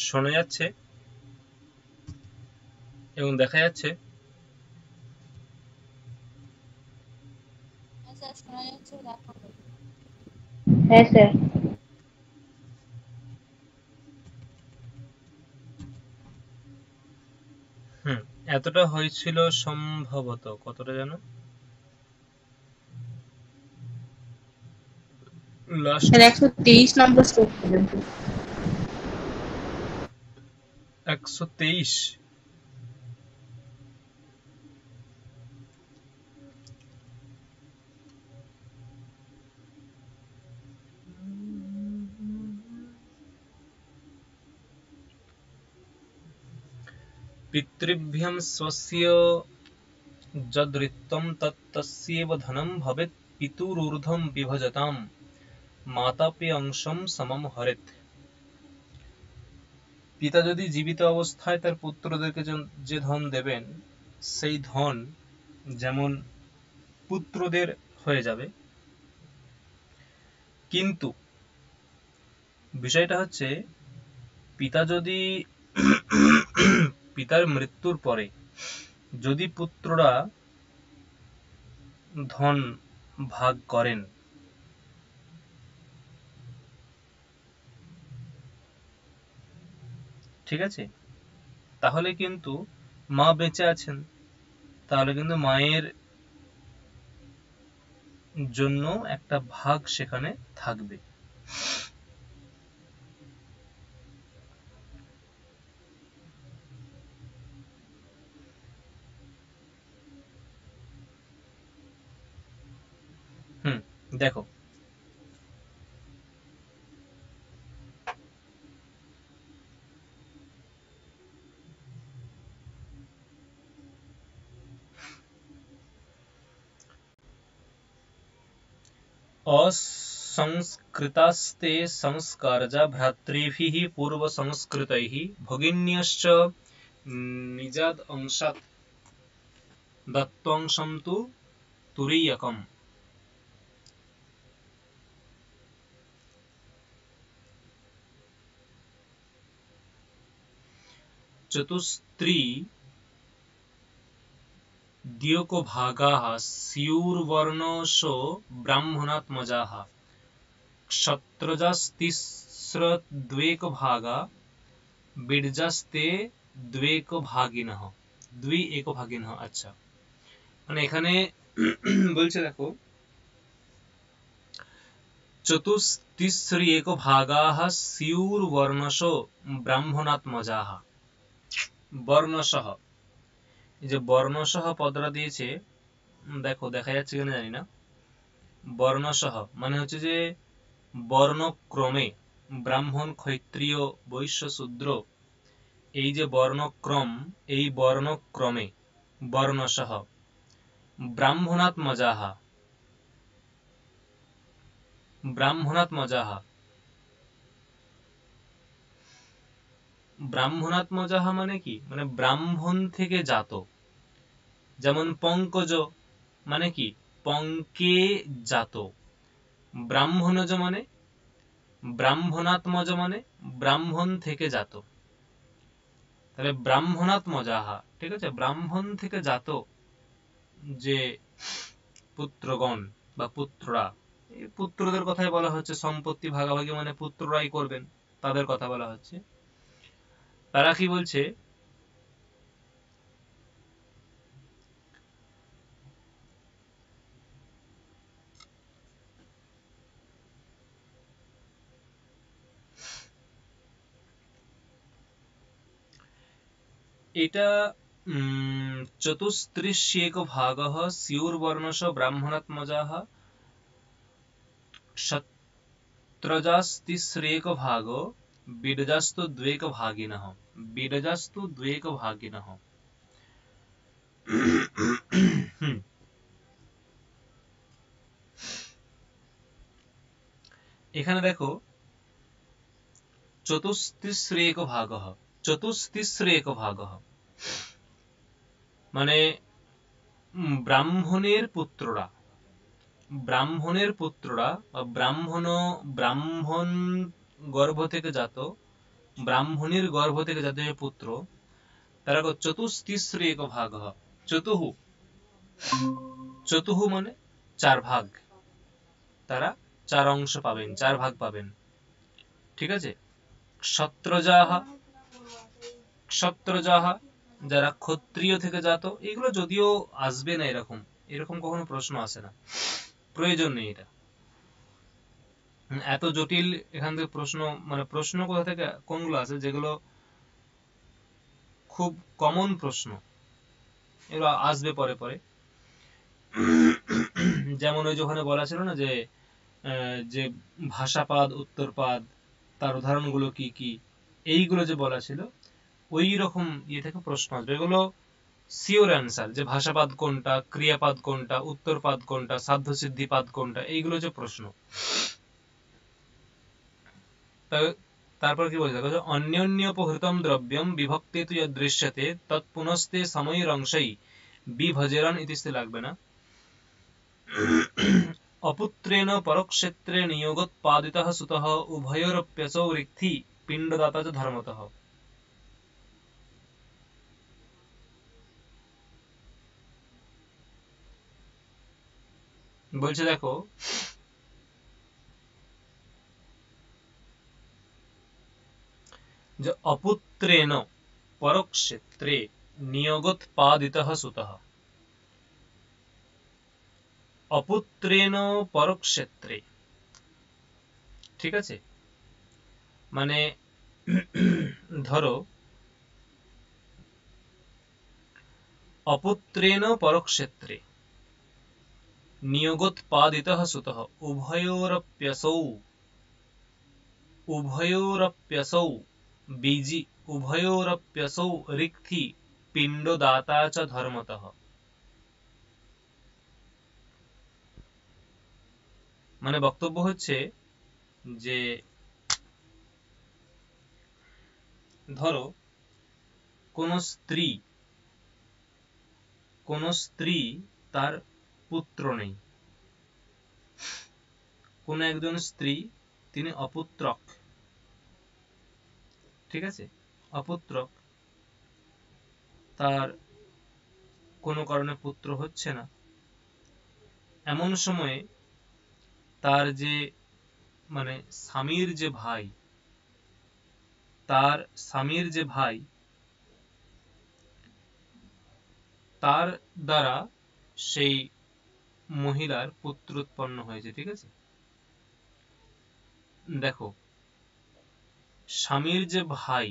শোনা যাচ্ছে এবং দেখা যাচ্ছে? হ্যাঁ স্যার। এতটা হয়েছিল সম্ভবত, কতটা জানো লাস্ট? স্যার 123 নম্বর স্টেপ পর্যন্ত। 123? পিতৃভ্যং স্বস্য যদৃত্তম তত্তস্যেব ধনম ভবেৎ পিতুরূর্ধ্বম বিভজতাম মাতাপি অংশম সমম হরেৎ। পিতা যদি জীবিত অবস্থায় তার পুত্রদেরকে যে ধন দেবেন, সেই ধন যেমন পুত্রদের হয়ে যাবে, কিন্তু বিষয়টা হচ্ছে পিতা যদি পিতার মৃত্যুর পরে যদি পুত্ররা ধন ভাগ করেন, ঠিক আছে, তাহলে কিন্তু মা বেঁচে আছেন, তাহলে কিন্তু মায়ের জন্য একটা ভাগ সেখানে থাকবে। দেখো, असंस्कृतास्ते संस्कारजा भ्रातृभिः पूर्वसंस्कृतैः भगिन्यश्च निजादंशात् दत्तांशं तु तुरीयकम्। चतुस्त्री द्योको भागाः स्युर्वर्णशो ब्राह्मणात्मजाः क्षत्रजास्तिस्रद्वेको भागा বীর্যাস্তে দ্বি এক ভাগিনঃ। আচ্ছা, মানে এখানে বলছে দেখো, চতুস্তিস্রি এক ভাগাঃ স্যুর্বর্ণশো ব্রাহ্মণাত্মজাঃ। বর্ণসহ, এই যে বর্ণসহ পদটা দিয়েছে, দেখো দেখা যাচ্ছে কিনা জানি না। বর্ণসহ মানে হচ্ছে যে বর্ণক্রমে ব্রাহ্মণ, ক্ষত্রিয়, বৈশ্য, শূদ্র, এই যে বর্ণক্রম, এই বর্ণক্রমে বর্ণসহ ব্রাহ্মণাত্মজাঃ। ব্রাহ্মণাত্মজাঃ, ব্রাহ্মণাত্মজাঃ মানে কি, মানে ব্রাহ্মণ থেকে জাত। যেমন পঙ্কজ মানে কি, পঙ্কে জাত। ব্রাহ্মণজ মানে, ব্রাহ্মণাত্মজ মানে ব্রাহ্মণ থেকে জাত। তাহলে ব্রাহ্মণাত্মজাঃ, ঠিক আছে, ব্রাহ্মণ থেকে জাত যে পুত্রগণ বা পুত্ররা, এই পুত্রদের কথাই বলা হচ্ছে। সম্পত্তি ভাগাভাগি মানে পুত্ররাই করবেন, তাদের কথা বলা হচ্ছে। তারা কি বলছে, এটা চতুস্ত্রিশিক ভাগः স্যুর্বর্ণশ ব্রাহ্মণাত্মজাः क्षत्रजास्तिस्रेक भागो बीडजास्तु द्वेक भागिनः। बीडजास्तु द्वेक भागिनः। এখানে দেখো, চতুস্তিস্রেক ভাগः, চতুস্তিস্রেক ভাগः মানে ব্রাহ্মণের পুত্ররা, ব্রাহ্মণের পুত্ররা বা ব্রাহ্মণ গর্ভ থেকে জাত, ব্রাহ্মণীর গর্ভ থেকে জাত যে পুত্র, তারা চতুস্তিস্র এক ভাগ। চতুহু, চতুহু মানে 4 ভাগ, তারা 4 অংশ পাবেন, 4 ভাগ পাবেন। ঠিক আছে? ক্ষত্রজাহা, ক্ষত্রজাহা যারা ক্ষত্রিয় থেকে জাত, এগুলো যদিও আসবে না, এরকম কখনো প্রশ্ন আসে না, প্রয়োজন নেই এটা। এত জটিল এখান থেকে প্রশ্ন, মানে প্রশ্ন কোথা থেকে কোনগুলো আছে যেগুলো খুব কমন প্রশ্ন, এগুলো আসবে পরে পরে। যেমন ওই যে ওখানে বলা ছিল না যে ভাষাপাদ, উত্তরপাদ, তার উদাহরণগুলো কি কি, এইগুলো যে বলা ছিল, ওই রকম ইয়ে থেকে প্রশ্ন আসবে। এগুলো সিওর অ্যান্সার, যে ভাষাপাদ কোনটা, ক্রিয়াপাদ কোনটা, উত্তরপাদ কোনটা, সাধ্য সিদ্ধিপাদ কোনটা, এইগুলো যে প্রশ্ন। তারপর কি বলছে দেখো, অন্যোন্যোপহৃতম দ্রব্যম বিভক্তি তু দৃশ্যতে তৎপুনস্তে সময়েরংশৈ বিভজেরণ ইতিস্তে, লাগবে না। অপুত্রেণ পরক্ষেত্রে নিয়োগোৎপাদিতঃ সুতঃ উভয়োরপ্যসৌ ঋদ্ধি পিণ্ডদাতা চ ধর্মতঃ। বলছে দেখো, যে অপুত্রেণ পরক্ষেত্রে নিয়োগোৎপাদিতঃ সুতঃ, অপুত্রেণ পরক্ষেত্রে, ঠিক আছে, মানে ধরো অপুত্রেণ পরক্ষেত্রে নিয়োগোৎপাদিতঃ সুতঃ উভয়োরপ্যসৌ, উভয়োরপ্যসৌ বীজি, উভয়োরপ্যসৌ ঋদ্ধি পিণ্ডদাতা চ ধর্মতঃ। মানে বক্তব্য হচ্ছে যে ধরো কোন স্ত্রী তার পুত্র নেই, কোন একজন স্ত্রী তিনি অপুত্রক, ঠিক আছে, অপুত্রক, তার কোনো কারণে পুত্র হচ্ছে না, এমন সময়ে তার যে মানে স্বামীর যে ভাই, তার স্বামীর যে ভাই, তার দ্বারা সেই মহিলার পুত্র উৎপন্ন হয়েছে, ঠিক আছে। দেখো, স্বামীর যে ভাই,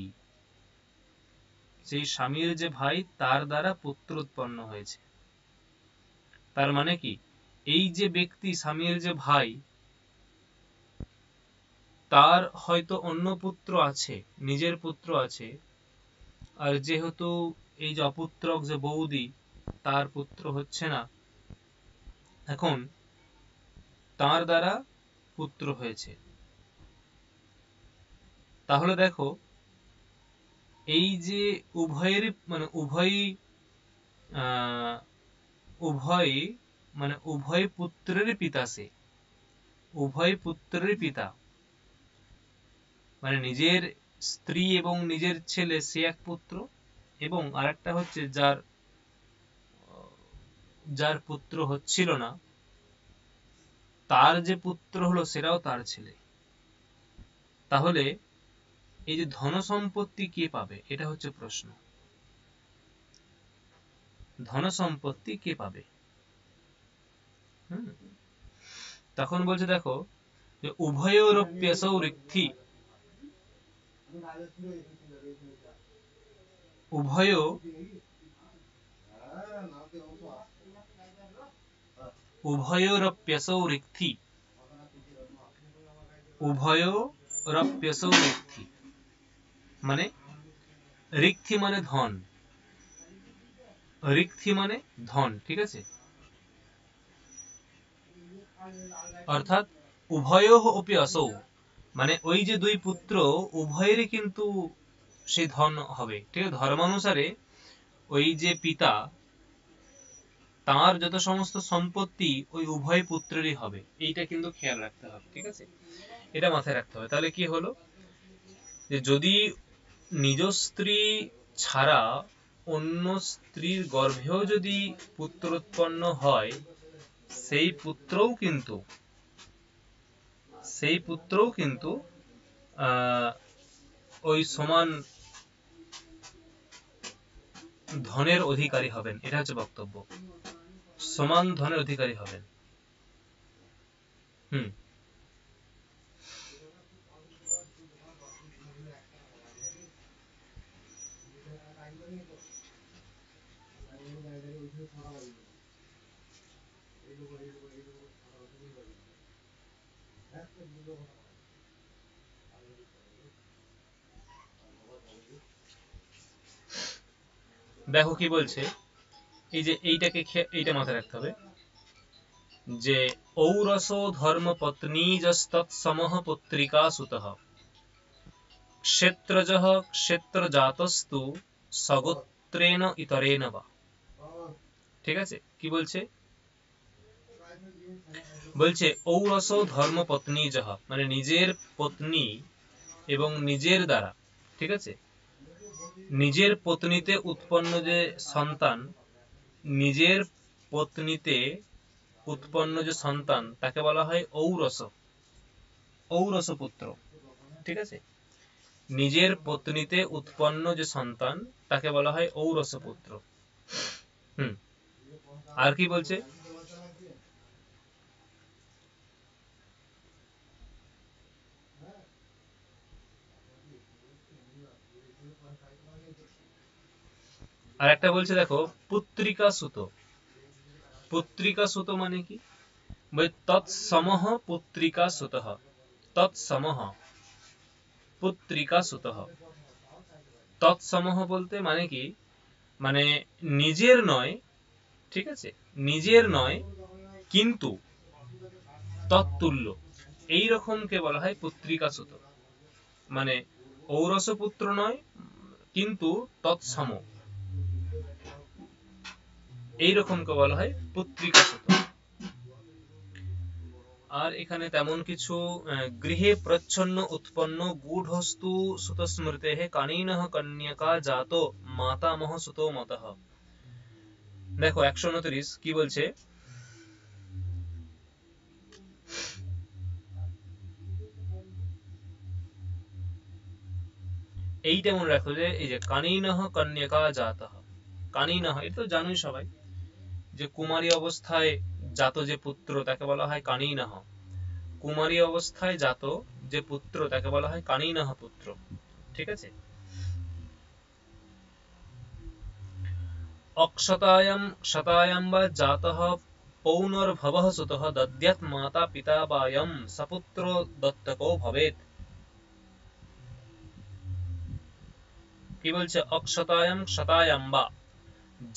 সেই স্বামীর যে ভাই, তার দ্বারা পুত্র উৎপন্ন হয়েছে, তার মানে কি, এই যে ব্যক্তি স্বামীর যে ভাই, তার হয়তো অন্য পুত্র আছে, নিজের পুত্র আছে, আর যেহেতু এই যে অপুত্রক যে বৌদি, তার পুত্র হচ্ছে না, এখন তার দ্বারা পুত্র হয়েছে। তাহলে দেখো, এই যে উভয়ের মানে উভয় পুত্রের পিতা, সে উভয় পুত্রের পিতা, মানে নিজের স্ত্রী এবং নিজের ছেলে, সে এক পুত্র, এবং আরেকটা হচ্ছে যার পুত্র হচ্ছিল না, তার যে পুত্র হলো সেটাও তার ছেলে। তাহলে এই যে ধন সম্পত্তি কে পাবে, এটা হচ্ছে প্রশ্ন। ধন সম্পত্তি কে পাবে? তখন বলছে দেখো, যে উভয়োরপ্যসৌ ঋদ্ধি, উভয়োরপ্যসৌ ঋদ্ধি, উভয়োরপ্যসৌ ঋদ্ধি মানে ঋদ্ধি মানে ধন, ঋদ্ধি মানে ধন, ঠিক আছে। অর্থাৎ উভয়োঃ অপি আসৌ, মানে ওই যে দুই পুত্র, উভয়েরই কিন্তু সেই ধন হবে, ঠিক আছে। ধর্মানুসারে ওই যে পিতা, তার যত সমস্ত সম্পত্তি ওই উভয় পুত্রেরই হবে, এইটা কিন্তু খেয়াল রাখতে হবে, ঠিক আছে। এটা মাথায় রাখতে হবে। তাহলে কি হলো, যে যদি নিজ স্ত্রী ছাড়া অন্য স্ত্রীর গর্ভেও যদি পুত্র উৎপন্ন হয়, সেই পুত্রও কিন্তু ওই সমান ধনের অধিকারী হবেন। এটা হচ্ছে বক্তব্য, সমান ধনের অধিকারী হবেন। দেখো কি বলছে, এই যে এইটা মাথায় রাখতে হবে, যে ঔরসো ধর্ম পত্নীজস্তৎসমঃ পুত্রিকা সুতঃ ক্ষেত্রজঃ ক্ষেত্রজাতস্তু সগোত্রেণ ইতরেণ বা। ঠিক আছে, কি বলছে, বলছে ঔরসো ধর্ম পত্নীজঃ, মানে নিজের পত্নী এবং নিজের দ্বারা, ঠিক আছে, নিজের পত্নীতে উৎপন্ন যে সন্তান, নিজের পত্নীতে উৎপন্ন যে সন্তান তাকে বলা হয় ঔরস পুত্র। ঠিক আছে, নিজের পত্নীতে উৎপন্ন যে সন্তান তাকে বলা হয় ঔরস পুত্র। আর কি বলছে, আর একটা বলছে দেখো পুত্রিকা সুত। পুত্রিকা সুত মানে কি, তৎসমঃ পুত্রিকা সুতঃ, তৎসমঃ পুত্রিকা সুতঃ। তৎসমঃ বলতে মানে কি, মানে নিজের নয়, ঠিক আছে, নিজের নয় কিন্তু তৎতুল্য, এই রকমকে বলা হয় পুত্রিকা সুত। মানে ঔরস পুত্র নয় কিন্তু তৎসম, এইরকমকে বলা হয় পুত্রিকা সুত। আর এখানে তেমন কিছু গৃহে প্রচ্ছন্ন উৎপন্ন গূঢ়স্তু সুতস্মৃতেঃ কানিনঃ কন্যকা জাত মাতামহ সুতো মতঃ। দেখো 129 কি বলছে, এইটা মনে রাখো, যে এই যে কানিনঃ কন্যকা জাতঃ, কানিনঃ এটা তো জানোই সবাই, যে কুমারী অবস্থায় জাত যে পুত্র তাকে বলা হয় কানিনঃ। কুমারী অবস্থায় জাত যে পুত্র তাকে বলা হয় কানিনঃ পুত্র। ঠিক আছে, অক্ষতায়াম শতায়াম বা জাতঃ পৌনর্ভবঃ সুতঃ দদ্যাৎ মাতা পিতা বায়ম সপুত্র দত্তকো ভবেৎ। কি বলছে, অক্ষতায়াম শতায়াম বা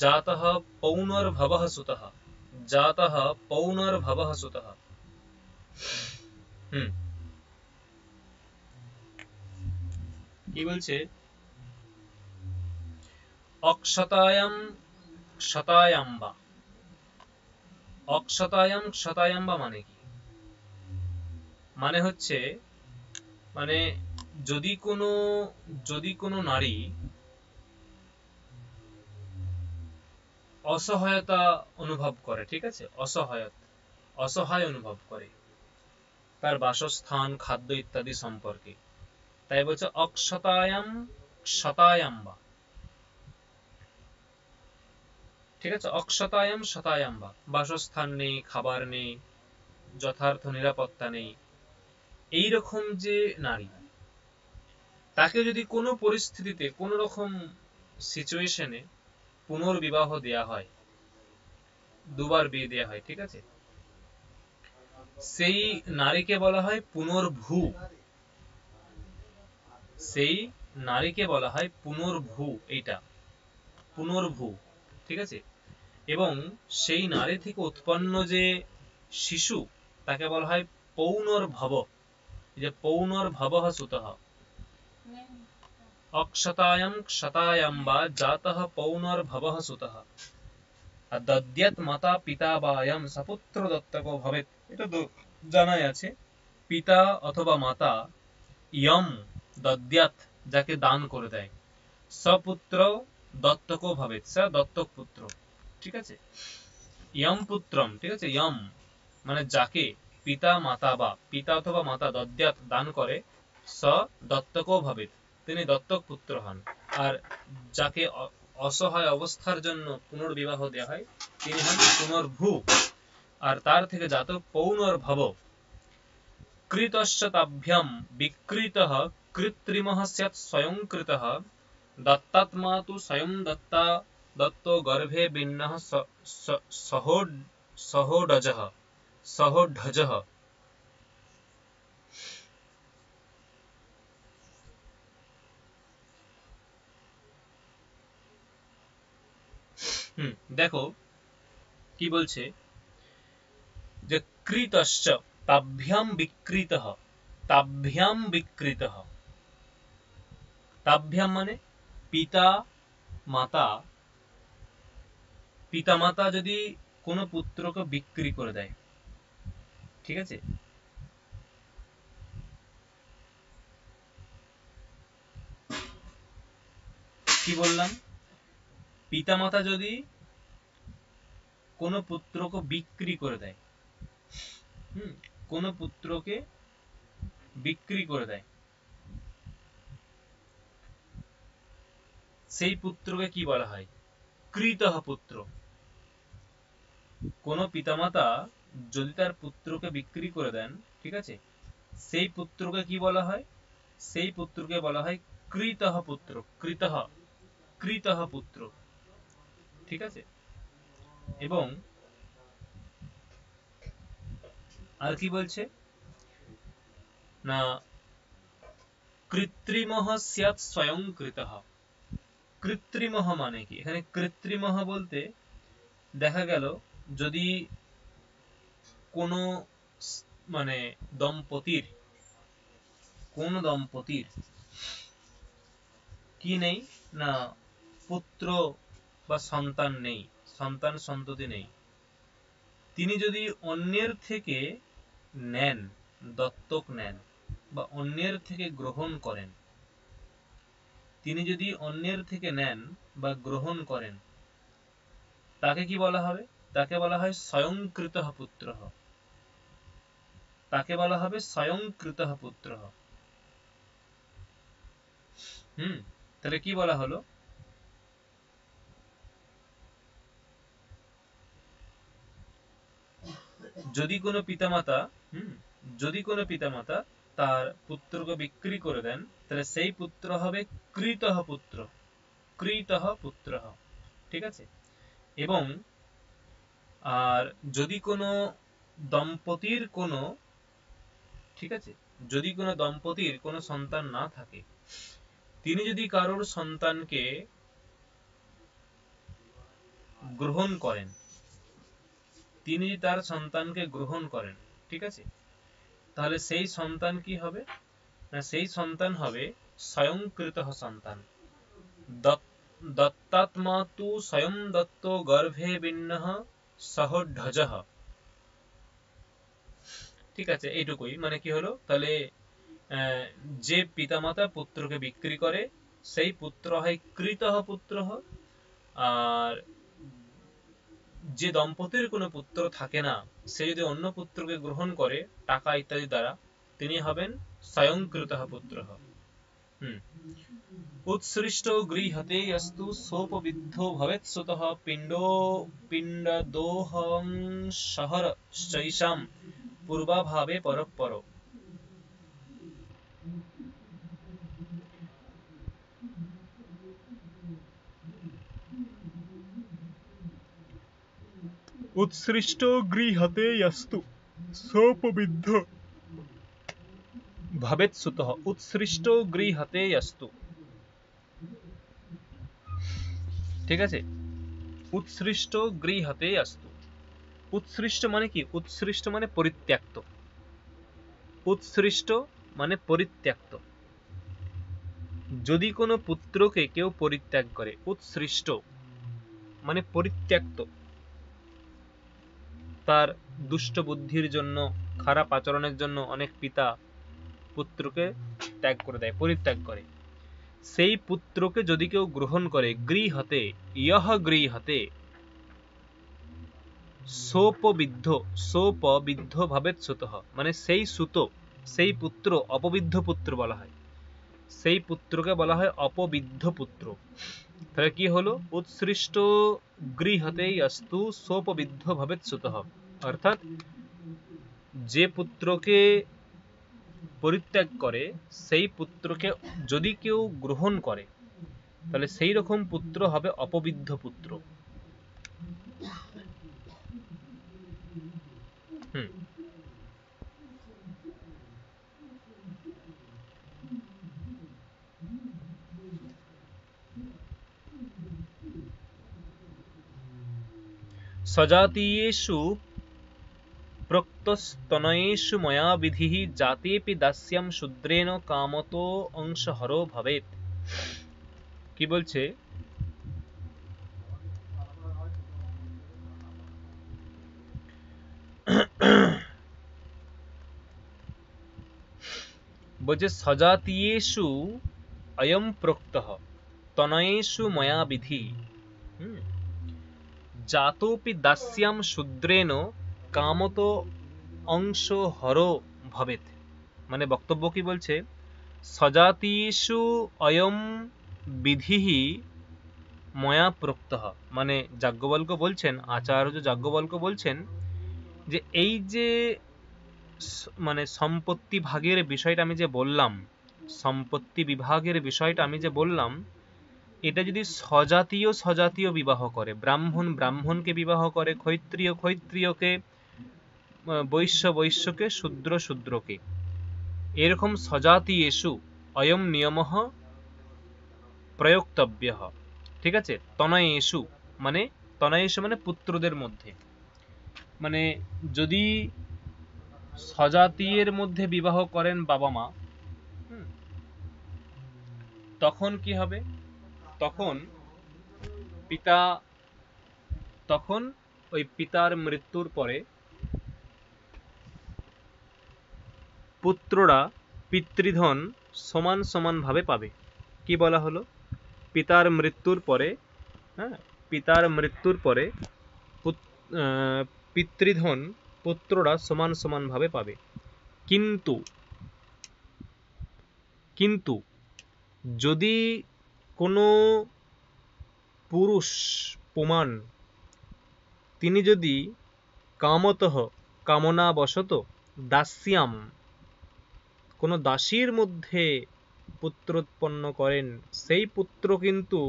জাতঃ পৌনর্ভবঃ সুতঃ, জাতঃ পৌনর্ভবঃ সুতঃ। কি বলছে, অক্ষতায়াম শতায়াম বা, অক্ষতায়াম শতায়াম বা মানে কি, মানে হচ্ছে, মানে যদি কোনো নারী অসহায়তা অনুভব করে, ঠিক আছে, অসহায় অনুভব করে তার বাসস্থান খাদ্য ইত্যাদি সম্পর্কে, তাই বলছে অক্ষতায়াম শতায়াম বা। ঠিক আছে, অক্ষতায়াম শতায়াম বা, বাসস্থান নেই, খাবার নেই, যথার্থ নিরাপত্তা নেই, এইরকম যে নারী, তাকে যদি কোনো পরিস্থিতিতে কোনো রকম সিচুয়েশনে পুনর্বিবাহ দেয়া হয়, দুবার বিয়ে দেয়া হয়, ঠিক আছে, সেই নারীকে বলা হয় পুনর্ভূ, সেই নারীকে বলা হয় পুনর্ভূ, এইটা পুনর্ভূ। ঠিক আছে, এবং সেই নারী থেকে উৎপন্ন যে শিশু তাকে বলা হয় পৌনর্ভব, যে পৌনর্ভবঃ সুতঃ। অক্ষতায়াম শতায়াম বা জাতঃ পৌনর্ভবঃ সুতঃ দদ্যাৎ মাতা পিতা বায়ম সপুত্র দত্তকো ভবেৎ। এটা তো জানাই আছে, পিতা অথবা মাতা ইয়ম দদ্যাৎ যাকে দান করে দেয়, সপুত্র দত্তকো ভবেৎ সা দত্তক পুত্র। ঠিক আছে, ইয়ম পুত্রম, ঠিক আছে, ইয়ম মানে যাকে পিতা মাতা বা পিতা অথবা মাতা দদ্যাৎ দান করে, স দত্তকো ভবেৎ তিনি দত্তক পুত্র হন। আর যাকে অসহায় অবস্থার জন্য পুনর্বিবাহ দেওয়া হয় তিনি হন পুনর্ভূ। আর তার থেকে জাতক পৌনর্ভব। কৃতশ্চ তাভ্যাম বিকৃতঃ কৃত্রিমঃ স্যাৎ স্বয়ং কৃতঃ দত্তাত্মা তু স্বয়ং দত্তো গর্ভে বিন্নঃ সহোঢজঃ। দেখো কি বলছে যে কৃতশ্চ তাভ্যাম বিকৃতঃ, তাভ্যাম বিকৃতঃ, তাভ্যাম মানে পিতা মাতা, পিতা মাতা যদি কোনো পুত্রকে বিক্রি করে দেয়, ঠিক আছে, কি বললাম, পিতা মাতা যদি কোনো পুত্রকে বিক্রি করে দেয়, কোনো পুত্রকে বিক্রি করে দেয়, সেই পুত্রকে কি বলা হয়, কৃতঃ পুত্র। কোন পিতামাতা যদি তার পুত্রকে বিক্রি করে দেন, ঠিক আছে, সেই পুত্রকে কি বলা হয়, সেই পুত্রকে বলা হয় কৃতঃ পুত্র, কৃতঃ, কৃতঃ পুত্র। ঠিক আছে, এবং আর কি বলছে না, কৃত্রিমঃ স্যাৎ স্বয়ং কৃতঃ। কৃত্রিমঃ মানে কি, এখানে কৃত্রিমঃ বলতে দেখা গেল যদি কোনো মানে দম্পতির কি নেই না, পুত্র বা সন্তান নেই, সন্তান সন্ততি নেই, তিনি যদি অন্যের থেকে নেন, দত্তক নেন বা অন্যের থেকে গ্রহণ করেন, তিনি যদি অন্যের থেকে নেন বা গ্রহণ করেন, তাকে কি বলা হবে, তাকে বলা হয় স্বয়ংকৃতঃ পুত্রঃ, তাকে বলা হবে স্বয়ংকৃতঃ পুত্রঃ। তাহলে কি বলা হলো, যদি কোনো পিতামাতা তার পুত্রকে বিক্রি করে দেন, তাহলে সেই পুত্র হবে কৃতঃ পুত্র, কৃতঃ পুত্র। ঠিক আছে, এবং আর যদি কোনো দম্পতির কোনো, ঠিক আছে, যদি কোনো দম্পতির কোনো সন্তান না থাকে, তিনি যদি কারোর সন্তানকে গ্রহণ করেন, তিনি তার সন্তানকে গ্রহণ করেন, ঠিক আছে, তাহলে সেই সন্তান কি হবে না, সেই সন্তান হবে স্বয়ংকৃতঃ সন্তান। দত্তাত্মা তু স্বয়ং দত্তো গর্ভে বিন্নঃ সহোঢজঃ। ঠিক আছে, এইটুকুই, মানে কি হলো, তাহলে যে পিতামাতা পুত্রকে বিক্রি করে সেই পুত্র হয় কৃতঃ পুত্র, আর যে দম্পতির কোনো পুত্র থাকে না সে যদি অন্য পুত্রকে গ্রহণ করে টাকা ইত্যাদি দ্বারা, তিনি হবেন স্বয়ংকৃতঃ পুত্র। উৎসৃষ্ট গৃহতে অস্তু সোপবিদ্ধো ভবেৎ সুতঃ পিণ্ডদোহং শহরশ্চৈষাম পূর্বাভাবে পরঃপর। উৎসৃষ্ট গৃহতে অস্তু সোপবিদ্ধো ভবেৎ সুতঃ, উৎসৃষ্ট গৃহতে অস্তু, ঠিক আছে, উৎসৃষ্ট গৃহতে অস্তু। উৎসৃষ্ট মানে কি, উৎসৃষ্ট মানে পরিত্যক্ত, উৎসৃষ্ট মানে পরিত্যক্ত। যদি কোনো পুত্রকে কেউ পরিত্যাগ করে, উৎসৃষ্ট মানে পরিত্যক্ত, তার দুষ্ট বুদ্ধির জন্য খারাপ আচরণের জন্য অনেক পিতা পুত্রকে ত্যাগ করে দেয়, পরিত্যাগ করে। সেই পুত্রকে যদি কেউ গ্রহণ করে, গৃহতে ইয়হ গৃহতে সোপবিদ্ধ ভাবেত সুতঃ, মানে সেই সুত, সেই পুত্র অপবিদ্ধ পুত্র বলা হয়, সেই পুত্রকে বলা হয় অপবিদ্ধ পুত্র। তাহলে কি হলো? উৎসৃষ্ট গৃহতেই অস্তু সোপবিদ্ধ ভাবেত সুতঃ, অর্থাৎ যে পুত্রকে পরিত্যাগ করে সেই পুত্রকে যদি কেউ গ্রহণ করে তাহলে সেই রকম পুত্র হবে অপবিদ্ধ পুত্র। सजातीयेषु प्रोक्तस्तनयेषु मया विधिः जातेऽपि दास्यं शूद्रेण कामतो अंशहरो भवेत्। কি বলছে? বলছে সজাতীয়েষু অয়ম প্রক্তঃ তনয়েষু ময়া বিধি জাতোপি দাস্যাম শূদ্রেণ কামতো অংশহরো ভবেত। মানে বক্তব্য কি বলছে? সজাতীয়েষু অয়ম বিধিঃ ময়া প্রক্তঃ, মানে যাজ্ঞবল্ক্য বলছেন, আচার্য যাজ্ঞবল্ক্য বলছেন যে এই যে মানে সম্পত্তি ভাগের বিষয়টা আমি যে বললাম, সম্পত্তি বিভাগের বিষয়টা আমি যে বললাম, এটা যদি সজাতীয় সজাতীয় বিবাহ করে, ব্রাহ্মণ ব্রাহ্মণকে বিবাহ করে, ক্ষত্রিয় ক্ষত্রিয়কে, বৈশ্য বৈশ্যকে, শূদ্র শূদ্রকে, এরকম সজাতীয়েষু অয়ম নিয়মঃ প্রয়োক্তব্যঃ। ঠিক আছে? তনয়েষু মানে তনয়েষু মানে পুত্রদের মধ্যে, মানে যদি সজাতীয়ের মধ্যে বিবাহ করেন বাবা মা, তখন কি হবে? তখন পিতা, তখন ওই পিতার মৃত্যুর পরে পুত্ররা পিতৃধন সমান সমান ভাবে পাবে। কি বলা হলো? পিতার মৃত্যুর পরে, হ্যাঁ, পিতার মৃত্যুর পরে পিতৃধন পুত্ররা সমান সমান ভাবে পাবে। কিন্তু কিন্তু যদি কোনো পুরুষ প্রমাণ, তিনি যদি কামতঃ কামনাবশত দাস্যাম কোনো দাসীর মধ্যে পুত্র উৎপন্ন করেন, সেই পুত্র কিন্তু,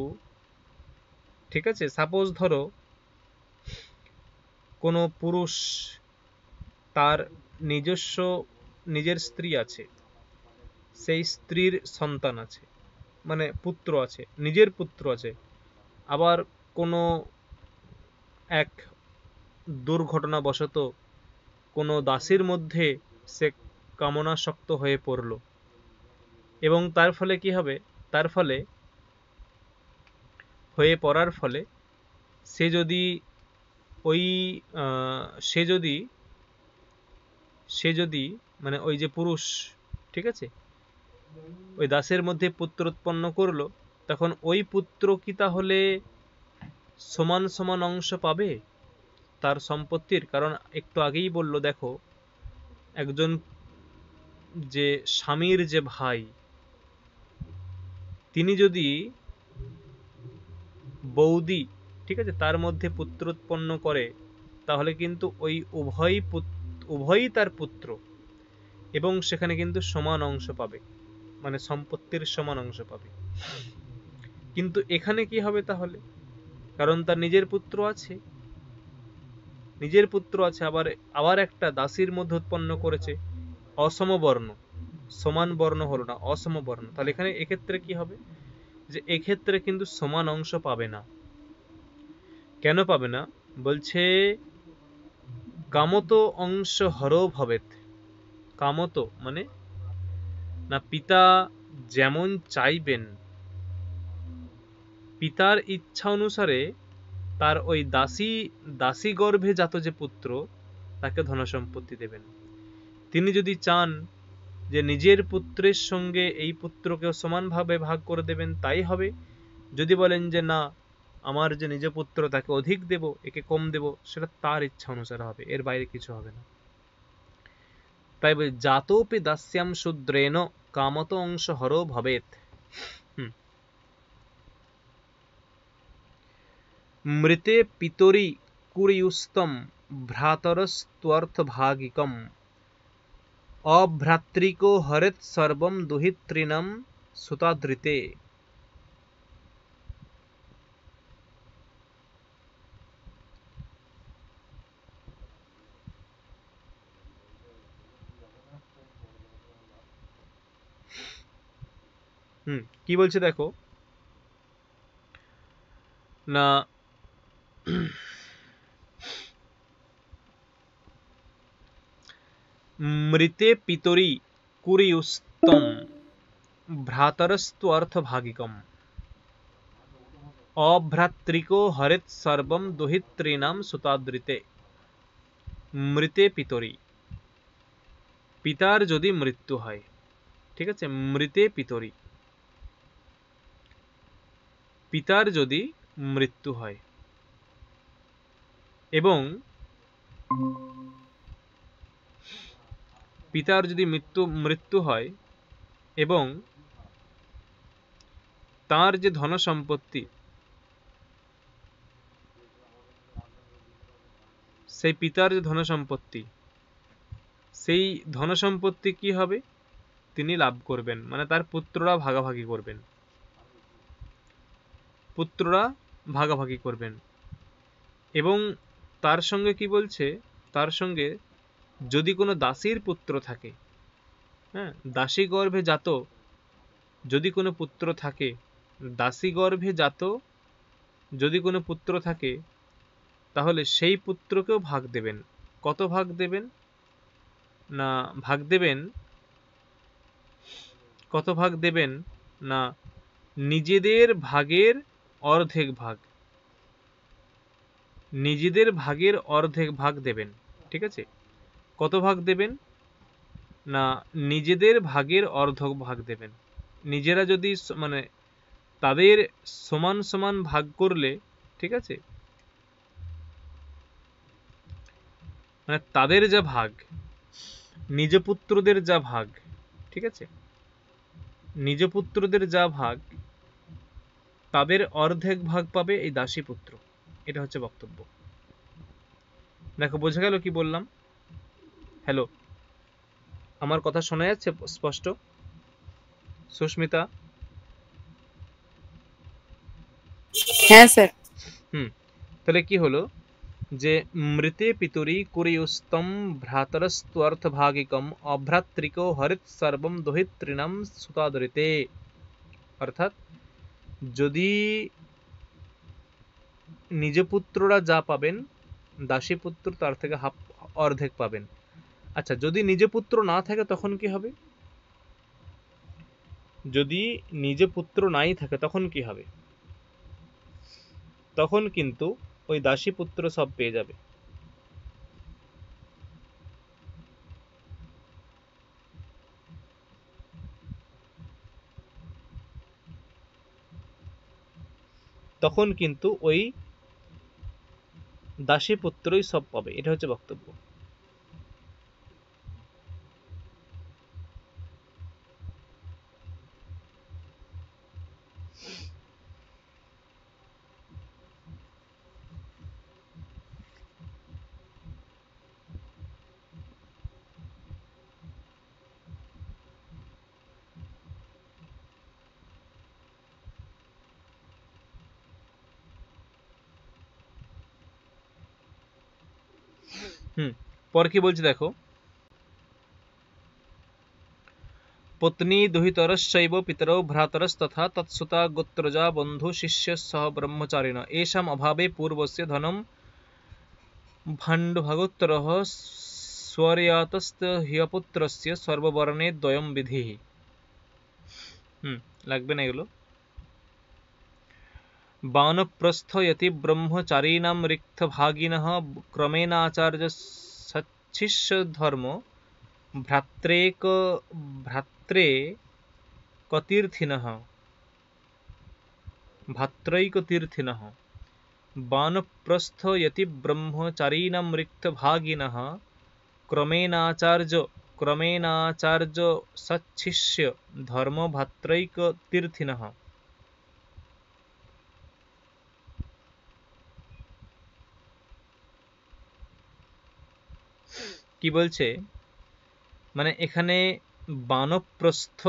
ঠিক আছে, সাপোজ ধরো কোনো পুরুষ তার নিজস্ব নিজের স্ত্রী আছে, সেই স্ত্রীর সন্তান আছে, মানে পুত্র আছে, নিজের পুত্র আছে, আবার কোনো এক দুর্ঘটনাবশত কোনো দাসীর মধ্যে সে কামনাসক্ত হয়ে পড়ল, এবং তার ফলে কি হবে? তার ফলে হয়ে পড়ার ফলে সে যদি ওই সে যদি মানে ওই যে পুরুষ, ঠিক আছে, ওই দাসের মধ্যে পুত্র উৎপন্ন করলো, তখন ওই পুত্র কি তাহলে সমান সমান অংশ পাবে তার সম্পত্তির? কারণ একটু আগেই বললো, দেখো, একজন যে স্বামীর যে ভাই, তিনি যদি বৌদি, ঠিক আছে, তার মধ্যে পুত্র উৎপন্ন করে, তাহলে কিন্তু ওই উভয়ই তার পুত্র, এবং সেখানে কিন্তু সমান অংশ পাবে, মানে সম্পত্তির সমান অংশ পাবে। কিন্তু এখানে কি হবে তাহলে? কারণ তার নিজের পুত্র আছে, আবার একটা দাসীর মধ্যে উৎপন্ন করেছে, অসম বর্ণ, সমান বর্ণ হলো না, অসম বর্ণ। তাহলে এখানে এক্ষেত্রে কি হবে? যে এক্ষেত্রে কিন্তু সমান অংশ পাবে না। কেন পাবে না? বলছে কামত অংশ হরো ভবেত। কামত মানে না, পিতা যেমন চাইবেন, পিতার ইচ্ছা অনুসারে তার ওই দাসী গর্ভে জাত যে পুত্র, তাকে ধনসম্পত্তি দেবেন। তিনি যদি চান যে নিজের পুত্রের সঙ্গে এই পুত্রকেও সমানভাবে ভাগ করে দেবেন তাই হবে, যদি বলেন যে না আমার যে নিজ পুত্র তাকে অধিক দেব একে কম দেব, সেটা তার ইচ্ছা অনুসারে হবে, এর বাইরে কিছু হবে না। তাই জাতোপি দাস্যাম শূদ্রেণ কামত অংশ হরো ভবেত। মৃতে পিতরি কুরিয়ুস্তম ভ্রাতরস্ত্বর্থভাগিকম অভ্রাতৃকো হরেৎ সর্বম দুহিতৃণম সুতাদৃতে। কি বলছে দেখো না, মৃতে পিতরি কুরিয়ুস্তম ভ্রাতরস্ত্বর্থভাগিকম অভ্রাতৃকো হরেৎ সর্বম দুহিতৃণাম সুতাদৃতে। মৃতে পিতরি, পিতার যদি মৃত্যু হয়, ঠিক আছে, মৃতে পিতরি, পিতার যদি মৃত্যু হয় এবং পিতার যদি মৃত্যু হয় এবং তার যে ধন সম্পত্তি, সেই পিতার যে ধন সম্পত্তি, সেই ধন সম্পত্তি কি হবে, তিনি লাভ করবেন, মানে তার পুত্ররা ভাগাভাগি করবেন, পুত্ররা ভাগাভাগি করবেন। এবং তার সঙ্গে কি বলছে, তার সঙ্গে যদি কোনো দাসীর পুত্র থাকে, হ্যাঁ, দাসী গর্ভে জাত যদি কোনো পুত্র থাকে, দাসী গর্ভে জাত যদি কোনো পুত্র থাকে, তাহলে সেই পুত্রকেও ভাগ দেবেন। কত ভাগ দেবেন না, ভাগ দেবেন, কত ভাগ দেবেন না, নিজেদের ভাগের অর্ধেক ভাগ, নিজেদের ভাগের অর্ধেক ভাগ দেবেন, ঠিক আছে। কত ভাগ দেবেন না, নিজেদের ভাগের অর্ধেক ভাগ দেবেন। নিজেরা যদি মানে তাদের সমান সমান ভাগ করলে, ঠিক আছে, মানে তাদের যা ভাগ, নিজ পুত্রদের যা ভাগ, ঠিক আছে, নিজ পুত্রদের যা ভাগ, তাদের অর্ধেক ভাগ পাবে এই দাসী পুত্র। এটা হচ্ছে বক্তব্য। দেখো বোঝা গেল কি বললাম? হ্যালো, আমার কথা শোনা যাচ্ছে স্পষ্ট? সুস্মিতা? হ্যাঁ স্যার। তাহলে কি হলো যে মৃতে পিতরি কুরিয়ুস্তম ভ্রাতরস্ত্বর্থভাগিকম অভ্রাতৃকো হরিত সর্বম দোহিতৃণাম সুতাদরিতে। অর্থাৎ যদি নিজ পুত্ররা যা পাবেন, দাসী পুত্র তার থেকে অর্ধেক পাবেন। আচ্ছা, যদি নিজ পুত্র না থাকে তখন কি হবে? যদি নিজ পুত্র নাই থাকে তখন কি হবে? তখন কিন্তু ওই দাসী পুত্র সব পেয়ে যাবে। তখন কিন্তু ওই দাসী পুত্রই সব পাবে। এটা হচ্ছে বক্তব্য। পর কি বলছে দেখো, পত্নী দুহিতরশ্চৈব পিতরৌ ভ্রাতরস্তথা তৎসুতা গোত্রজা বন্ধু শিষ্য সহ ব্রহ্মচারিণ এষাম অভাবে পূর্বস্য ধনম ভাণ্ডভাগোত্তরঃ স্বর্য়াতস্ত হিয়পুত্রস্য সর্ববর্ণে দ্বয়ম বিধিঃ। লাগবে না এগুলো। বানপ্রস্থয়তি ব্রহ্মচারিণাম রিক্তভাগিনঃ ক্রমেণাচার্য সচ্ছিষ্য ধর্ম भ्रात्रेकतीर्थिनः भात्रैकतीर्थिनः वानप्रस्थयति ब्रह्मचारिणां रिक्तभागिनः क्रमेणाचार्य सच्छिष्य धर्मभात्रैकतीर्थिनः। কি বলছে, মানে এখানে বানপ্রস্থ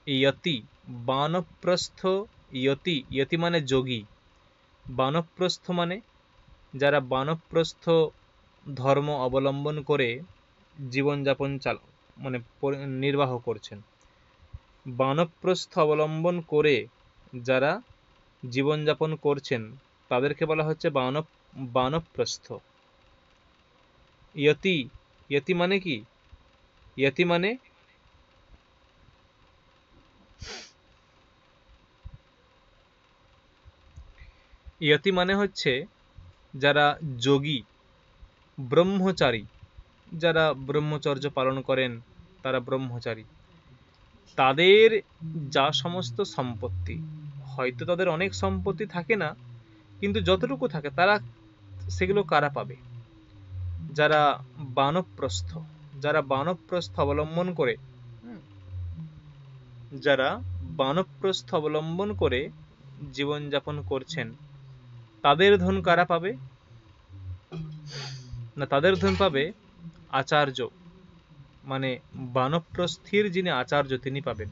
ইয়তি, বানপ্রস্থ ইয়তি, ইয়তি মানে যোগী, বানপ্রস্থ মানে যারা বানপ্রস্থ ধর্ম অবলম্বন করে জীবনযাপন মানে নির্বাহ করছেন। বানপ্রস্থ অবলম্বন করে যারা জীবনযাপন করছেন তাদেরকে বলা হচ্ছে বানপ্রস্থ। ইয়তি, ইয়তি মানে কি? ইয়তি মানে ইয়তি মানে হচ্ছে যারা যোগী, ব্রহ্মচারী, যারা ব্রহ্মচর্য পালন করেন তারা ব্রহ্মচারী। তাদের যা সমস্ত সম্পত্তি, হয়তো তাদের অনেক সম্পত্তি থাকে না, কিন্তু যতটুকু থাকে তারা সেগুলো কারা পাবে? যারা বানপ্রস্থ, যারা বানপ্রস্থ অবলম্বন করে, যারা বানপ্রস্থ অবলম্বন করে জীবনযাপন করছেন তাদের ধন কারা পাবে? না, তাদের ধন পাবে আচার্য, মানে বানপ্রস্থির যিনি আচার্য তিনি পাবেন।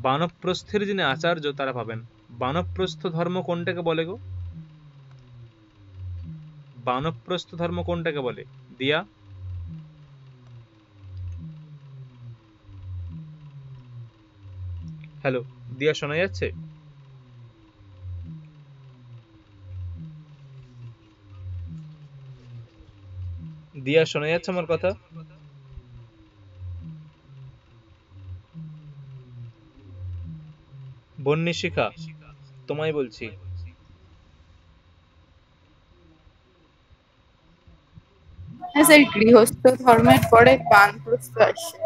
বানপ্রস্থের যিনি আচার্য তারা পাবেন। বানপ্রস্থ ধর্ম কোনটাকে বলে গো? বানপ্রস্থ ধর্ম কোনটাকে বলে? দিয়া, হ্যালো দিয়া, শোনা যাচ্ছে? দিয়া শোনা যাচ্ছে আমার কথা? বন্যী শিখা, তোমায় বলছি। হ্যাঁ স্যার, গৃহস্থ ধর্মের পরে বানপ্রস্থ আসে।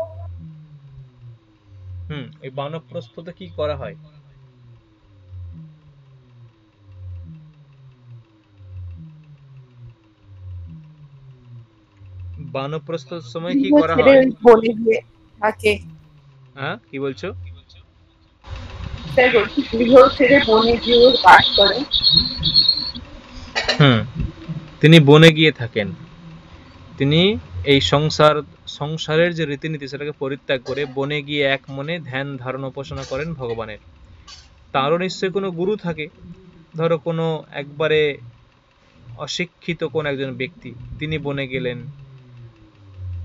এই বানপ্রস্থতে কি করা হয়? বানপ্রস্থর সময় কি করা হয়? বনে গিয়ে থাকে। হ্যাঁ, কি বলছো? স্যার বলছি গৃহ ছেড়ে বনে গিয়ে বাস করে। তিনি বনে গিয়ে থাকেন, তিনি এই সংসারের যে রীতিনীতি সেটাকে পরিত্যাগ করে বনে গিয়ে এক মনে ধ্যান ধারণা উপাসনা করেন ভগবানের। তারও নিশ্চয়ই কোনো গুরু থাকে, ধরো কোনো একবারে অশিক্ষিত কোন একজন ব্যক্তি, তিনি বনে গেলেন,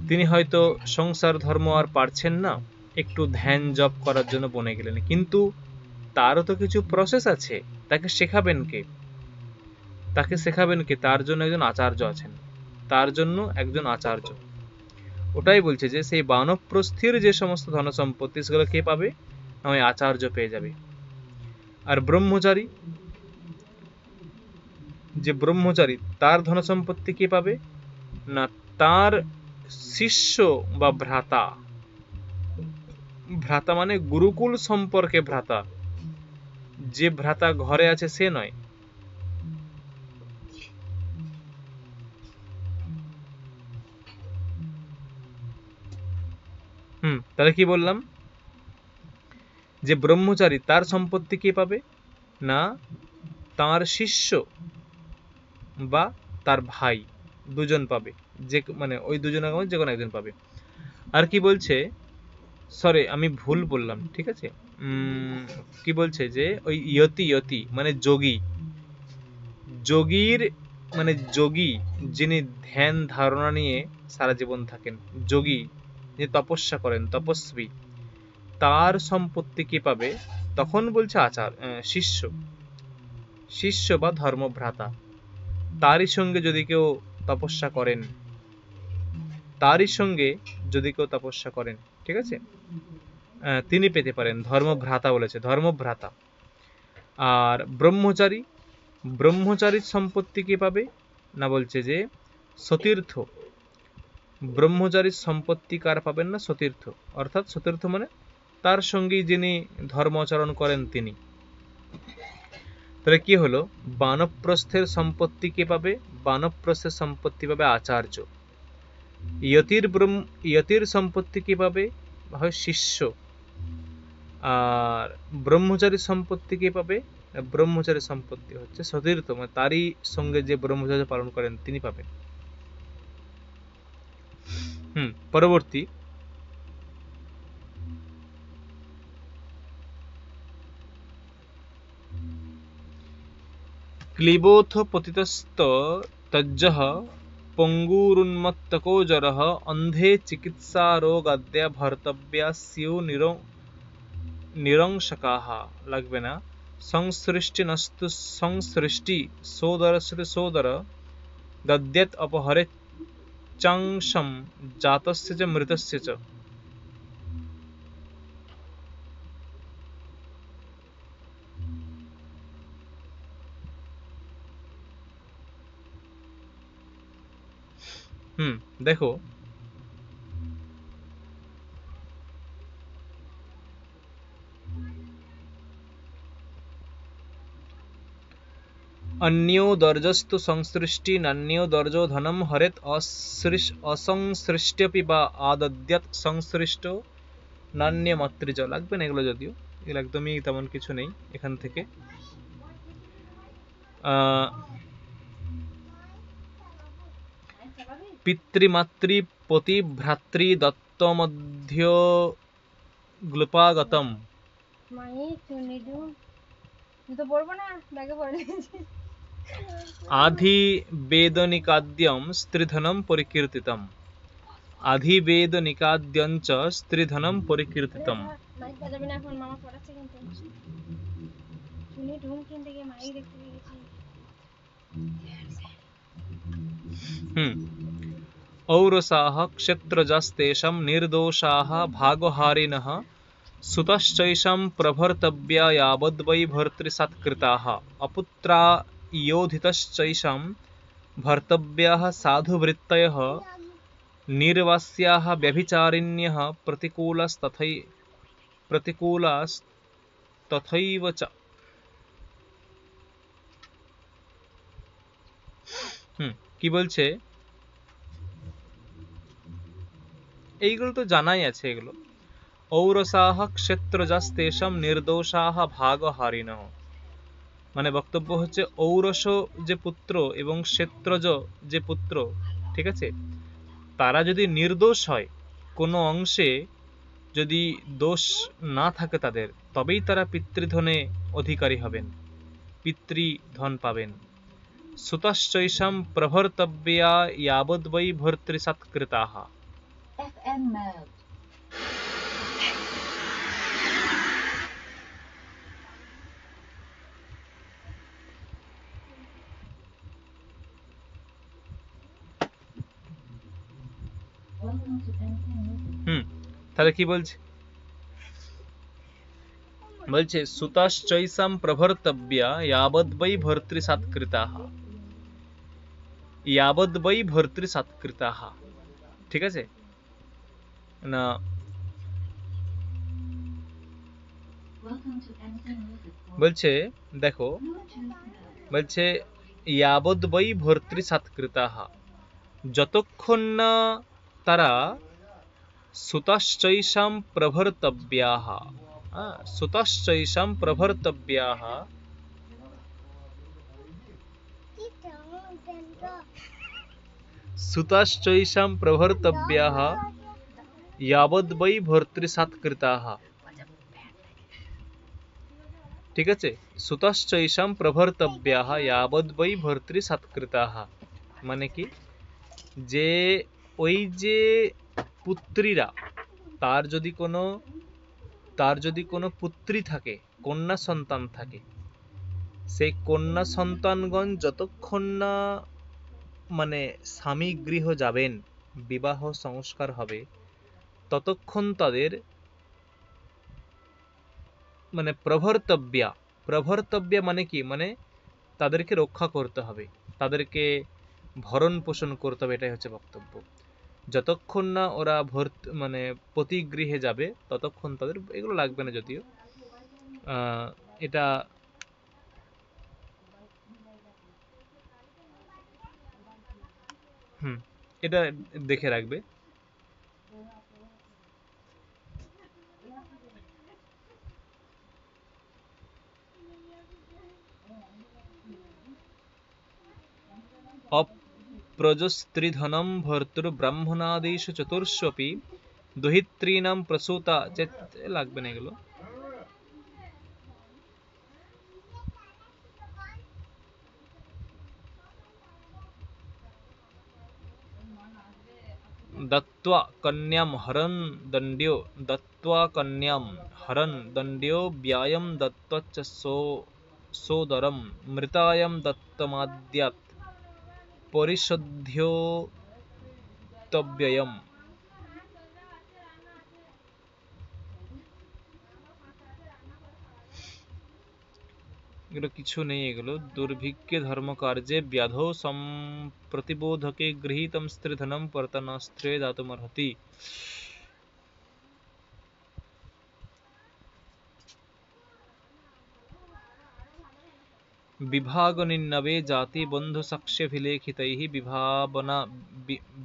তিনি হয়তো সংসার ধর্ম আর পারছেন না, একটু ধ্যান জপ করার জন্য বনে গেলেন, কিন্তু তারও তো কিছু প্রসেস আছে, তাকে শেখাবেন কে? তাকে শেখাবেন কে? তার জন্য একজন আচার্য আছেন, তার জন্য একজন আচার্য। ওটাই বলছে যে সেই বানপ্রস্থির যে সমস্ত ধন সম্পত্তি সেগুলো কে পাবে? ওই আচার্য পেয়ে যাবে। আর ব্রহ্মচারী, যে ব্রহ্মচারী তার ধন সম্পত্তি কে পাবে? না, তার শিষ্য বা ভ্রাতা। ভ্রাতা মানে গুরুকুল সম্পর্কে ভ্রাতা, যে ভ্রাতা ঘরে আছে সে নয়। তাহলে কি বললাম? যে ব্রহ্মচারী তার সম্পত্তি কে পাবে? না, তার শিষ্য বা তার ভাই, দুজন পাবে, যে মানে ওই দুজনের মধ্যে যে কোনো একজন পাবে। আর কি বলছে, সরি আমি ভুল বললাম, ঠিক আছে, কি বলছে যে ওই ইয়তি, ইয়তি মানে যোগী, যোগীর মানে যোগী যিনি ধ্যান ধারণা নিয়ে সারা জীবন থাকেন, যোগী যে তপস্যা করেন, তপস্বী, তার সম্পত্তি কি পাবে? তখন বলছে শিষ্য, শিষ্য বা ধর্মভ্রাতা, তারই সঙ্গে যদি কেউ তপস্যা করেন, তারই সঙ্গে যদি কেউ তপস্যা করেন, ঠিক আছে, তিনি পেতে পারেন। ধর্মভ্রাতা বলেছে, ধর্মভ্রাতা। আর ব্রহ্মচারী, ব্রহ্মচারীর সম্পত্তি কে পাবে? না, বলছে যে সতীর্থ, ব্রহ্মচারীর সম্পত্তি কার পাবেন না? সতীর্থ। অর্থাৎ সতীর্থ মানে তার সঙ্গী যিনি ধর্মাচরণ করেন তিনি। তাহলে কি হলো? বানপ্রস্থের সম্পত্তি কে পাবে? বানপ্রস্থের সম্পত্তি পাবে আচার্য। ইয়তির সম্পত্তি কি পাবে? হয় শিষ্য। আর ব্রহ্মচারীর সম্পত্তি কে পাবে? ব্রহ্মচারীর সম্পত্তি হচ্ছে সতীর্থ, মানে তারই সঙ্গে যে ব্রহ্মচর্য পালন করেন তিনি পাবেন। পরবর্তী ক্লীবোऽথ পতিতস্ত তজ্জঃ পঙ্গুরুন্মত্তকো জরঃ অন্ধে চিকিৎসারোগাদ্যা ভর্তব্যা স্যু নিরংশকাঃ। লাগবে না। সংসৃষ্টিনস্তু সংসৃষ্টি সোদরস্য সোদর দদ্যেত অপহরেৎ চাংশম জাতস্য চ মৃতস্য চ। দেখো अन्यो दर्जस्तु संसृष्टि नान्यो दर्जो धनम हरेत असंसृष्ट्यपि বা আদদ্যাৎ সংসৃষ্ট নান্যে মাতৃজ। লাগবে না এগুলো, যদিও এগুলো একদমই তেমন কিছু নেই এখান থেকে। পিতৃমাতৃ পতি ভ্রাতৃ দত্তমধ্য গ্লুপাগতম আধিবেদনিকাদ্যম স্ত্রীধনম পরিকীর্তিতম। আধিবেদনিকাদ্যঞ্চ স্ত্রীধনম পরিকীর্তিতম। ঔরসাः ক্ষেত্রজাস্তেষাং নির্দোষাः ভাগহারিণः সুতশ্চৈষাং প্রভর্তব্যা यावद्वै ভর্তৃসৎকৃতাः অপুত্রা योधितश्चैषां ভর্তব্যাः साधुवृत्तयः निर्वास्याः व्यभिचारिण्यः प्रतिकूलास्तथैव च। কি বলছে? এইগুলো তো জানাই আছে এগুলো। ঔরসাহ ক্ষেত্রজাস্তেষাং নির্দোষাহ ভাগহারিণঃ, মানে বক্তব্য হচ্ছে ঔরস যে পুত্র এবং ক্ষেত্রজ যে পুত্র, ঠিক আছে, তারা যদি নির্দোষ হয়, কোনো অংশে যদি দোষ না থাকে তাদের, তবেই তারা পিতৃধনে অধিকারী হবেন, পিতৃধন পাবেন। সুতশ্চৈষাং প্রভর্তব্যা यावद्वै ভর্তৃসৎকৃতাः। তাহলে কি বলছে? বলছে সুতশ্চৈষাং প্রভর্তব্যা यावद्वै ভর্তৃসৎকৃতাः, यावद्वै ভর্তৃসৎকৃতাः, ঠিক আছে না? বলছে দেখো, বলছে यावद्वै ভর্তৃসৎকৃতাः, যতক্ষণ না তারা সুতশ্চৈষাং প্রভর্তব্যাः, সুতশ্চৈষাং প্রভর্তব্যাः, সুতশ্চৈষাং প্রভর্তব্যাः यावद्वै ভর্তৃসৎকৃতাः, ঠিক আছে? সুতশ্চৈষাং প্রভর্তব্যাः यावद्वै ভর্তৃসৎকৃতাः মানে কি? যে ওই যে পুত্রীরা, তার যদি কোনো পুত্রী থাকে, কন্যা সন্তান থাকে, সেই কন্যা সন্তানগণ যতক্ষণ না মানে স্বামী গৃহ যাবেন, বিবাহ সংস্কার হবে, ততক্ষণ তাদের মানে প্রভর্তব্যা মানে কি? মানে তাদেরকে রক্ষা করতে হবে, তাদেরকে ভরণ পোষণ করতে হবে, এটাই হচ্ছে বক্তব্য। যতক্ষণ না ওরা মানে পতিগৃহে যাবে ততক্ষণ তাদের এগুলো লাগবে না যদিও। এটা এটা দেখে রাখবে। অপ্রজস্ত্রীধনম ভর্তুর্ব্রাহ্মণাদিষু চতুর্ষ্বপি দহিত্রীনাম প্রসূতা চেত, লাগবে না এগুলো। दत्त्वा कन्यां हरन् दण्ड्यो दत्त्वा कन्यां हरन् दण्ड्यो व्यायं दत्त्वच्च सोदरं मृतायं दत्तमाद्यात् परिशोध्योतव्ययम्। এগুলো কিছু নেই, এগুলো দুর্ভিক্ষে ধর্মকার্যে ব্যাধো সম্প্রতিবোধকে গৃহীতম স্ত্রীধনম পরতনাস্ত্রে দাতুমর্হতি। विभागनिन्नवे जातिबन्धुसाक्ष्यभिलेखितैः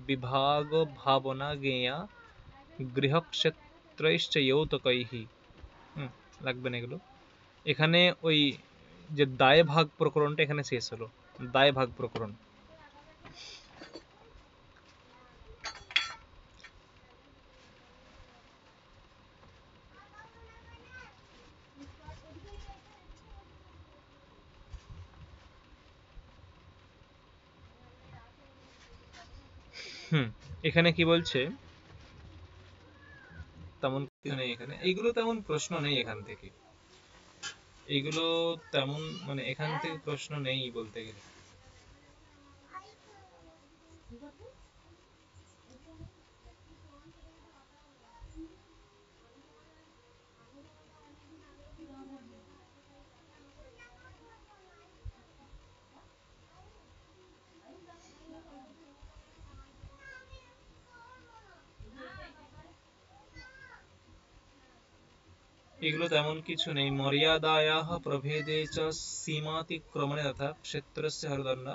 विभागभावना ज्ञेया গৃহক্ষেত্রৈশ্চ যৌতুকৈः। লাগবে না এগুলো। এখানে ওই যে দায় ভাগ প্রকরণটা এখানে শেষ হলো, দায় ভাগ প্রকরণ। এখানে কি বলছে, তেমন কিছু নেই এখানে, এইগুলো তেমন প্রশ্ন নেই এখান থেকে, এইগুলো তেমন মানে এখান থেকে প্রশ্ন নেই বলতে গেলে। এগুলো তেমন কিছু নেই। মর্যাদায়াঃ প্রভেদে চ সীমাতিক্রমণে তথা ক্ষেত্রস্য হরদণ্ড।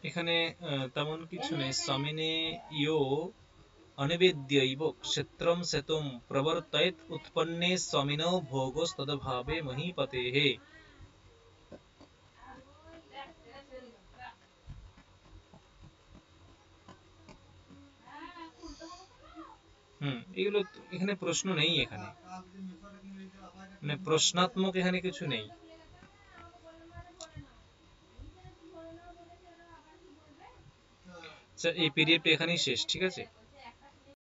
এখানে তেমন কিছু নেই। স্বামিনে ইয়ো অনিবেদ্যৈব ক্ষেত্রম সেতুম প্রবর্তয়েৎ উৎপন্নে স্বামিনো ভোগস্তদ্ভাবে মহীপতেঃ। এগুলো এখানে প্রশ্ন নেই, এখানে মানে প্রশ্নাত্মক এখানে কিছু নেই। এই পিডিএফটা এখানেই শেষ, ঠিক আছে।